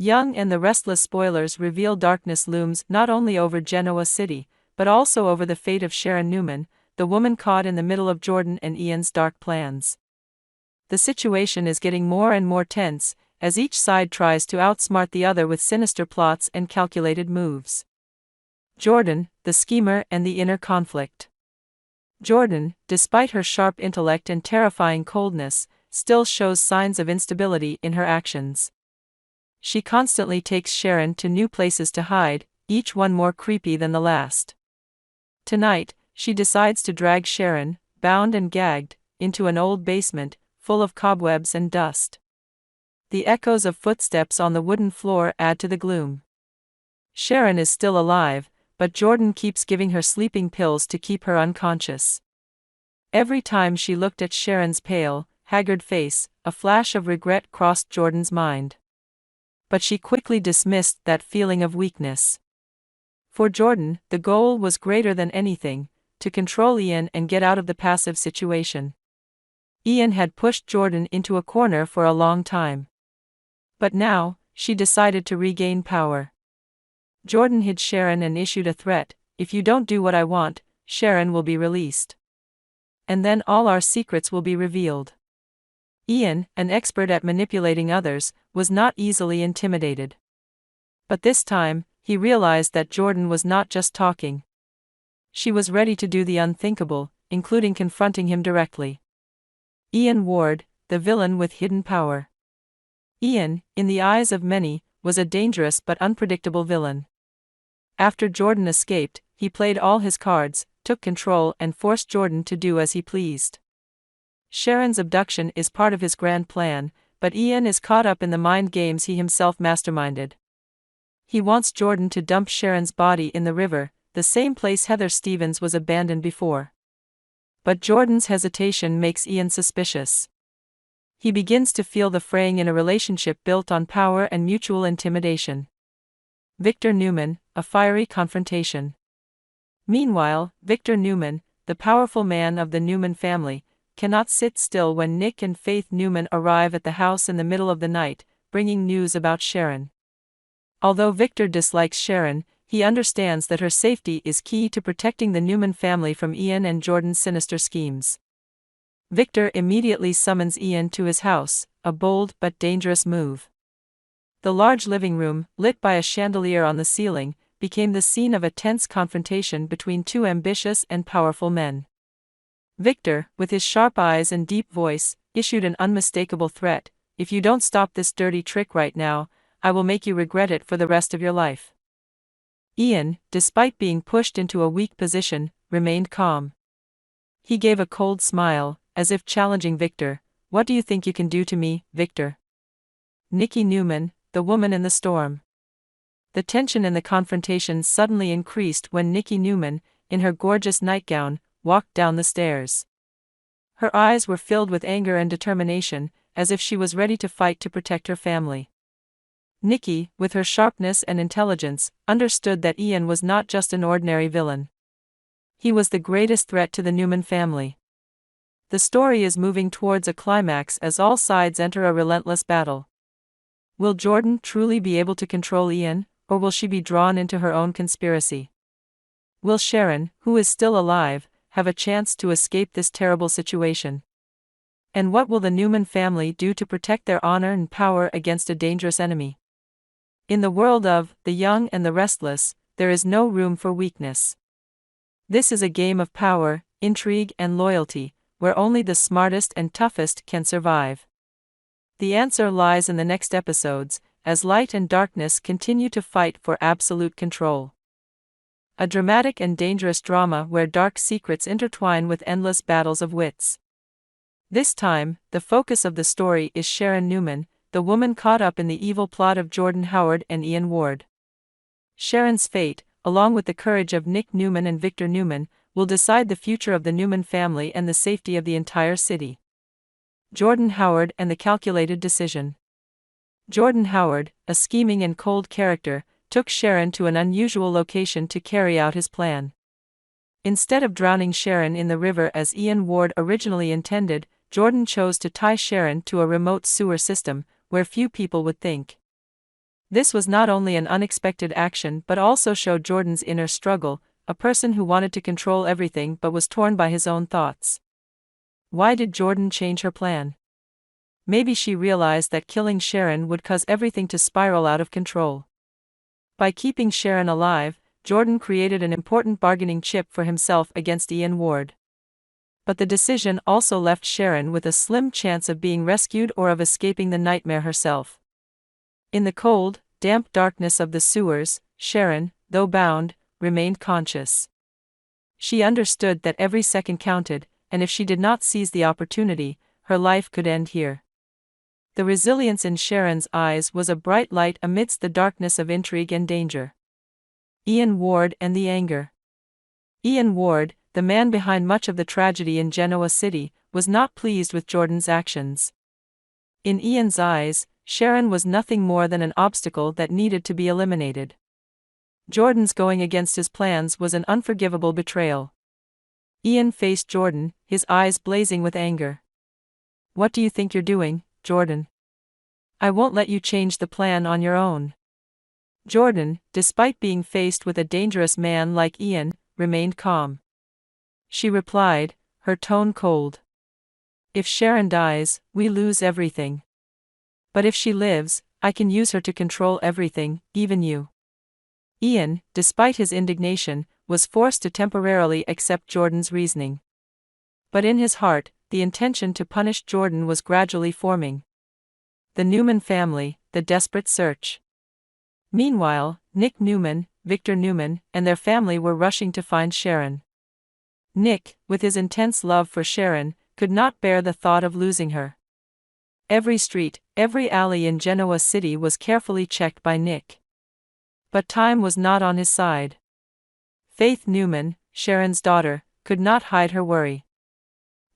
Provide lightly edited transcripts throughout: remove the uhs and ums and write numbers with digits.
Young and the Restless spoilers reveal darkness looms not only over Genoa City, but also over the fate of Sharon Newman, the woman caught in the middle of Jordan and Ian's dark plans. The situation is getting more and more tense, as each side tries to outsmart the other with sinister plots and calculated moves. Jordan, the schemer and the inner conflict. Jordan, despite her sharp intellect and terrifying coldness, still shows signs of instability in her actions. She constantly takes Sharon to new places to hide, each one more creepy than the last. Tonight, she decides to drag Sharon, bound and gagged, into an old basement, full of cobwebs and dust. The echoes of footsteps on the wooden floor add to the gloom. Sharon is still alive, but Jordan keeps giving her sleeping pills to keep her unconscious. Every time she looked at Sharon's pale, haggard face, a flash of regret crossed Jordan's mind. But she quickly dismissed that feeling of weakness. For Jordan, the goal was greater than anything: to control Ian and get out of the passive situation. Ian had pushed Jordan into a corner for a long time. But now, she decided to regain power. Jordan hid Sharon and issued a threat: if you don't do what I want, Sharon will be released. And then all our secrets will be revealed. Ian, an expert at manipulating others, was not easily intimidated. But this time, he realized that Jordan was not just talking. She was ready to do the unthinkable, including confronting him directly. Ian Ward, the villain with hidden power. Ian, in the eyes of many, was a dangerous but unpredictable villain. After Jordan escaped, he played all his cards, took control and forced Jordan to do as he pleased. Sharon's abduction is part of his grand plan, but Ian is caught up in the mind games he himself masterminded. He wants Jordan to dump Sharon's body in the river, the same place Heather Stevens was abandoned before. But Jordan's hesitation makes Ian suspicious. He begins to feel the fraying in a relationship built on power and mutual intimidation. Victor Newman, a fiery confrontation. Meanwhile, Victor Newman, the powerful man of the Newman family, cannot sit still when Nick and Faith Newman arrive at the house in the middle of the night, bringing news about Sharon. Although Victor dislikes Sharon, he understands that her safety is key to protecting the Newman family from Ian and Jordan's sinister schemes. Victor immediately summons Ian to his house, a bold but dangerous move. The large living room, lit by a chandelier on the ceiling, became the scene of a tense confrontation between two ambitious and powerful men. Victor, with his sharp eyes and deep voice, issued an unmistakable threat: if you don't stop this dirty trick right now, I will make you regret it for the rest of your life. Ian, despite being pushed into a weak position, remained calm. He gave a cold smile, as if challenging Victor. What do you think you can do to me, Victor? Nikki Newman, the woman in the storm. The tension in the confrontation suddenly increased when Nikki Newman, in her gorgeous nightgown, walked down the stairs. Her eyes were filled with anger and determination, as if she was ready to fight to protect her family. Nikki, with her sharpness and intelligence, understood that Ian was not just an ordinary villain. He was the greatest threat to the Newman family. The story is moving towards a climax as all sides enter a relentless battle. Will Jordan truly be able to control Ian, or will she be drawn into her own conspiracy? Will Sharon, who is still alive, have a chance to escape this terrible situation? And what will the Newman family do to protect their honor and power against a dangerous enemy? In the world of The Young and the Restless, there is no room for weakness. This is a game of power, intrigue and loyalty, where only the smartest and toughest can survive. The answer lies in the next episodes, as light and darkness continue to fight for absolute control. A dramatic and dangerous drama where dark secrets intertwine with endless battles of wits. This time, the focus of the story is Sharon Newman, the woman caught up in the evil plot of Jordan Howard and Ian Ward. Sharon's fate, along with the courage of Nick Newman and Victor Newman, will decide the future of the Newman family and the safety of the entire city. Jordan Howard and the calculated decision. Jordan Howard, a scheming and cold character, took Sharon to an unusual location to carry out his plan. Instead of drowning Sharon in the river as Ian Ward originally intended, Jordan chose to tie Sharon to a remote sewer system, where few people would think. This was not only an unexpected action but also showed Jordan's inner struggle, a person who wanted to control everything but was torn by his own thoughts. Why did Jordan change her plan? Maybe she realized that killing Sharon would cause everything to spiral out of control. By keeping Sharon alive, Jordan created an important bargaining chip for himself against Ian Ward. But the decision also left Sharon with a slim chance of being rescued or of escaping the nightmare herself. In the cold, damp darkness of the sewers, Sharon, though bound, remained conscious. She understood that every second counted, and if she did not seize the opportunity, her life could end here. The resilience in Sharon's eyes was a bright light amidst the darkness of intrigue and danger. Ian Ward and the anger. Ian Ward, the man behind much of the tragedy in Genoa City, was not pleased with Jordan's actions. In Ian's eyes, Sharon was nothing more than an obstacle that needed to be eliminated. Jordan's going against his plans was an unforgivable betrayal. Ian faced Jordan, his eyes blazing with anger. "What do you think you're doing, Jordan? I won't let you change the plan on your own." Jordan, despite being faced with a dangerous man like Ian, remained calm. She replied, her tone cold. "If Sharon dies, we lose everything. But if she lives, I can use her to control everything, even you." Ian, despite his indignation, was forced to temporarily accept Jordan's reasoning. But in his heart, the intention to punish Jordan was gradually forming. The Newman family, the desperate search. Meanwhile, Nick Newman, Victor Newman, and their family were rushing to find Sharon. Nick, with his intense love for Sharon, could not bear the thought of losing her. Every street, every alley in Genoa City was carefully checked by Nick. But time was not on his side. Faith Newman, Sharon's daughter, could not hide her worry.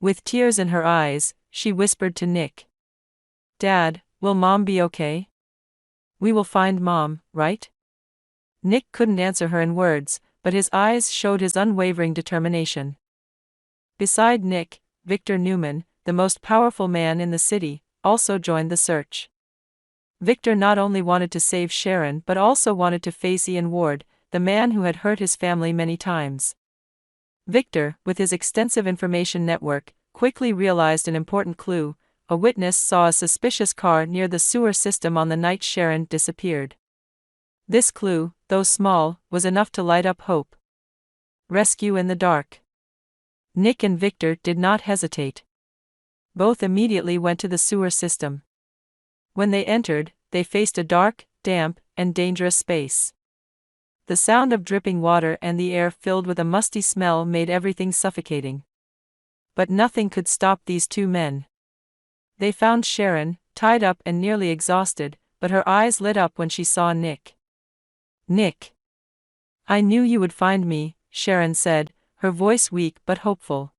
With tears in her eyes, she whispered to Nick, "Dad, will Mom be okay? We will find Mom, right?" Nick couldn't answer her in words, but his eyes showed his unwavering determination. Beside Nick, Victor Newman, the most powerful man in the city, also joined the search. Victor not only wanted to save Sharon but also wanted to face Ian Ward, the man who had hurt his family many times. Victor, with his extensive information network, quickly realized an important clue. A witness saw a suspicious car near the sewer system on the night Sharon disappeared. This clue, though small, was enough to light up hope. Rescue in the dark. Nick and Victor did not hesitate. Both immediately went to the sewer system. When they entered, they faced a dark, damp, and dangerous space. The sound of dripping water and the air filled with a musty smell made everything suffocating. But nothing could stop these two men. They found Sharon, tied up and nearly exhausted, but her eyes lit up when she saw Nick. "Nick. I knew you would find me," Sharon said, her voice weak but hopeful.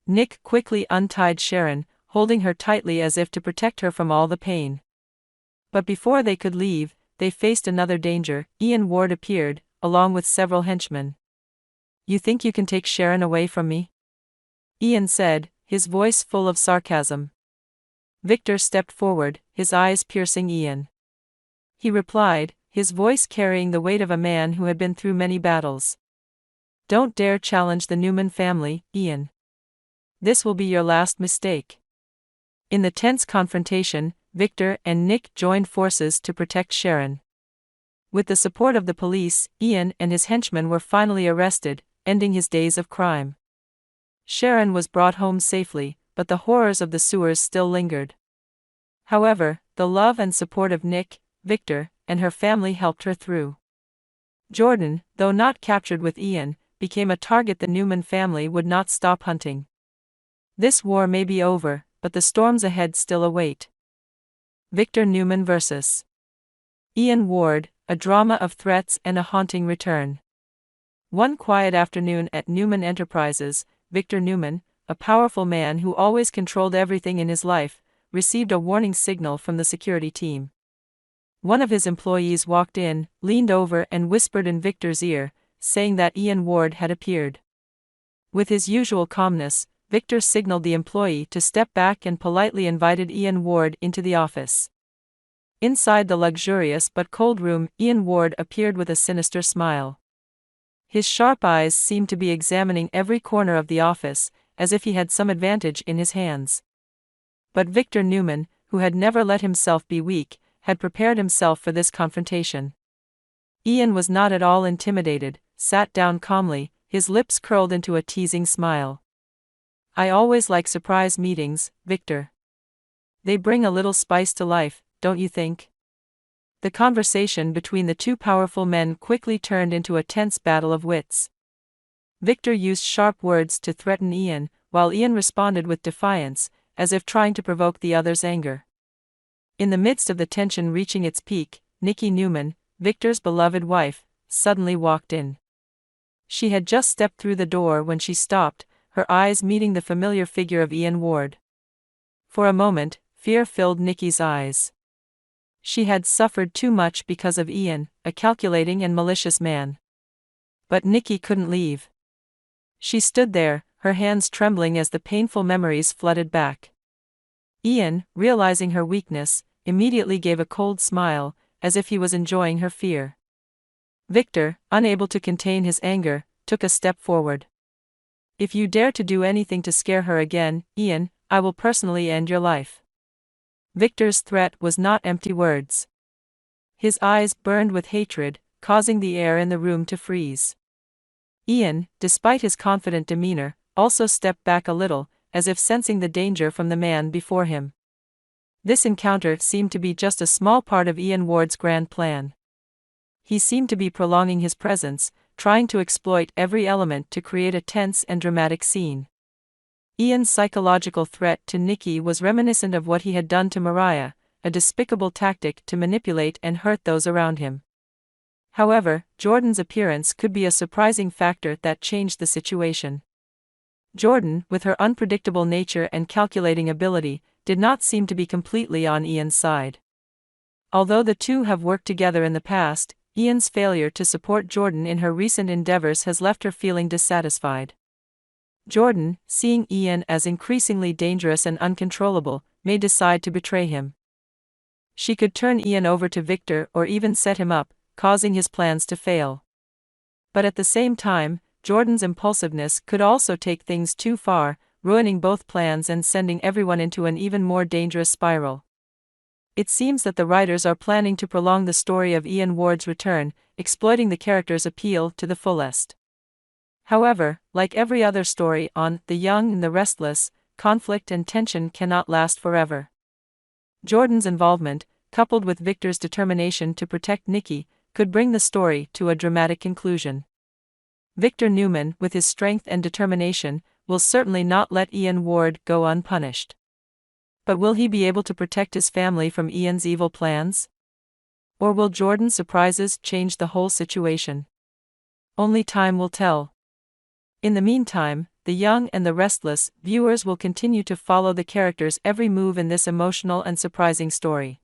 Nick quickly untied Sharon, holding her tightly as if to protect her from all the pain. But before they could leave, they faced another danger. Ian Ward appeared, along with several henchmen. "You think you can take Sharon away from me?" Ian said, his voice full of sarcasm. Victor stepped forward, his eyes piercing Ian. He replied, his voice carrying the weight of a man who had been through many battles. "Don't dare challenge the Newman family, Ian. This will be your last mistake." In the tense confrontation, Victor and Nick joined forces to protect Sharon. With the support of the police, Ian and his henchmen were finally arrested, ending his days of crime. Sharon was brought home safely, but the horrors of the sewers still lingered. However, the love and support of Nick, Victor, and her family helped her through. Jordan, though not captured with Ian, became a target the Newman family would not stop hunting. This war may be over, but the storms ahead still await. Victor Newman vs. Ian Ward, a drama of threats and a haunting return. One quiet afternoon at Newman Enterprises, Victor Newman, a powerful man who always controlled everything in his life, received a warning signal from the security team. One of his employees walked in, leaned over and whispered in Victor's ear, saying that Ian Ward had appeared. With his usual calmness, Victor signaled the employee to step back and politely invited Ian Ward into the office. Inside the luxurious but cold room, Ian Ward appeared with a sinister smile. His sharp eyes seemed to be examining every corner of the office, as if he had some advantage in his hands. But Victor Newman, who had never let himself be weak, had prepared himself for this confrontation. Ian was not at all intimidated, sat down calmly, his lips curled into a teasing smile. "I always like surprise meetings, Victor. They bring a little spice to life, don't you think?" The conversation between the two powerful men quickly turned into a tense battle of wits. Victor used sharp words to threaten Ian, while Ian responded with defiance, as if trying to provoke the other's anger. In the midst of the tension reaching its peak, Nikki Newman, Victor's beloved wife, suddenly walked in. She had just stepped through the door when she stopped, her eyes meeting the familiar figure of Ian Ward. For a moment, fear filled Nikki's eyes. She had suffered too much because of Ian, a calculating and malicious man. But Nikki couldn't leave. She stood there, her hands trembling as the painful memories flooded back. Ian, realizing her weakness, immediately gave a cold smile, as if he was enjoying her fear. Victor, unable to contain his anger, took a step forward. "If you dare to do anything to scare her again, Ian, I will personally end your life." Victor's threat was not empty words. His eyes burned with hatred, causing the air in the room to freeze. Ian, despite his confident demeanor, also stepped back a little, as if sensing the danger from the man before him. This encounter seemed to be just a small part of Ian Ward's grand plan. He seemed to be prolonging his presence, trying to exploit every element to create a tense and dramatic scene. Ian's psychological threat to Nikki was reminiscent of what he had done to Mariah, a despicable tactic to manipulate and hurt those around him. However, Jordan's appearance could be a surprising factor that changed the situation. Jordan, with her unpredictable nature and calculating ability, did not seem to be completely on Ian's side. Although the two have worked together in the past, Ian's failure to support Jordan in her recent endeavors has left her feeling dissatisfied. Jordan, seeing Ian as increasingly dangerous and uncontrollable, may decide to betray him. She could turn Ian over to Victor or even set him up, causing his plans to fail. But at the same time, Jordan's impulsiveness could also take things too far, ruining both plans and sending everyone into an even more dangerous spiral. It seems that the writers are planning to prolong the story of Ian Ward's return, exploiting the character's appeal to the fullest. However, like every other story on The Young and the Restless, conflict and tension cannot last forever. Jordan's involvement, coupled with Victor's determination to protect Nikki, could bring the story to a dramatic conclusion. Victor Newman, with his strength and determination, will certainly not let Ian Ward go unpunished. But will he be able to protect his family from Ian's evil plans? Or will Jordan's surprises change the whole situation? Only time will tell. In the meantime, The Young and the Restless viewers will continue to follow the characters' every move in this emotional and surprising story.